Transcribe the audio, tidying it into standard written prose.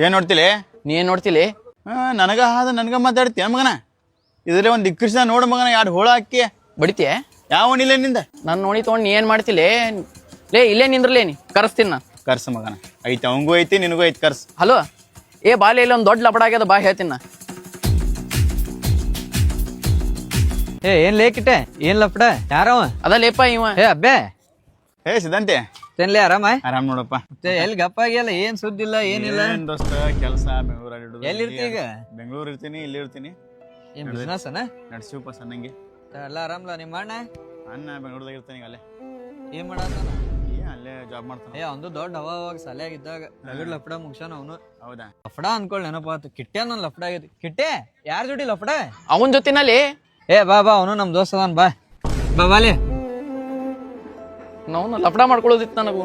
ಏನ್ ನೋಡ್ತಿಲಿ? ನೀ ಏನ್ ನೋಡ್ತಿಲಿ? ನನಗ ಮಾತಾಡ್ತೀಯ ಮಗನ? ಇದ್ರೆ ಒಂದ್ ದಿಕ್ಕರ್ಸ ನೋಡ ಮಗನ, 2 ಹೋಳ ಹಾಕಿ ಬಡಿತೀಯ? ಯಾವನಿಲ್ಲ ನಿಂದ. ನಾನು ನೋಡಿ ತಗೊಂಡು ನೀ ಏನ್ ಮಾಡ್ತಿಲಿ? ಲೇ ಇಲ್ಲೇ ನಿಂದ್ರಲೇ, ನೀ ಕರೆಸ್ತೀನಿ ನಾ. ಕರ್ಸ ಮಗನ, ಐತಿ ಅವಂಗೂ ಐತಿ ನಿನಗೂ ಐತಿ, ಕರ್ಸ್. ಹಲೋ ಏ ಬಾಲೆ, ಇಲ್ಲ ಒಂದ್ ದೊಡ್ಡ ಲಪಡ ಆಗ್ಯದ, ಬಾ ಹೇಳ್ತೀನಿ ನಾ. ಏನ್ ಲೇಕಿಟ್ಟೆ? ಏನ್ ಲಪಡ? ಯಾರವ? ಅದ ಲೇಪ ಇವ. ಅಬ್ಬೆ ಸಿದ್ಧಾಂತಿ ತಿನ್ಲಿ ಆರಾಮ? ಆರಾಮ್ ನೋಡಪ್ಪ. ಎಲ್ಲಿ ಗಪ್ಪ ಆಗಿಲ್ಲ, ಏನ್ ಸುದ್ದಿ ಇಲ್ಲ, ಏನಿಲ್ಲ. ಏನ್ ದೋಸ್ತ, ಕೆಲಸ ಬೆಂಗಳೂರಲ್ಲಿ. ಎಲ್ಲಿ ಇರ್ತಿ ಈಗ? ಬೆಂಗಳೂರು ಇರ್ತೀನಿ, ಇಲ್ಲಿ ಇರ್ತೀನಿ. ಏನ್ ಬಿಸ್ನೆಸ್ ಅನ? ನಡ್ಸಿವಪ್ಪ ಸಣ್ಣಂಗೆ. ಎಲ್ಲ ಆರಾಮ್ಲ? ನಿಮ್ಮ ಅಣ್ಣ ಬೆಂಗಳೂರದಾಗ ಇರ್ತಾನೆ ಈಗ. ಅಲ್ಲೇ ಏನ್ ಮಾಡತ್ತಾನ? ಅಲ್ಲೇ ಜಾಬ್ ಮಾಡ್ತಾನೆ. ಅವಂದು ದೊಡ್ಡ ಅವಾಗ ಸಲಯಾಗಿದ್ದಾಗ ರಗಡ್ ಲಫಡ ಮುಗ್ಸಾನ ಅವನು. ಹೌದಾ? ಲಫಡ ಅನ್ಕೊಳ್ಳಿ ನೆನಪಾತು. ಕಿಟ್ಟೆ ನನ್ ಲಫಡ ಆಗೈತಿ. ಕಿಟ್ಟೆ ಯಾರ ಜೋಡಿ ಲಫಡ? ಅವನ್ ಜೊತಿನಲ್ಲಿ. ಬಾ ಅವನು ನಮ್ ದೋಸ್ತ ಅದಾನ, ಬಾ ಬಾಲೆ. ನಾವು ಲಪಡ ಮಾಡ್ಕೊಳ್ಳೋದಿತ್ತು ನನಗೂ.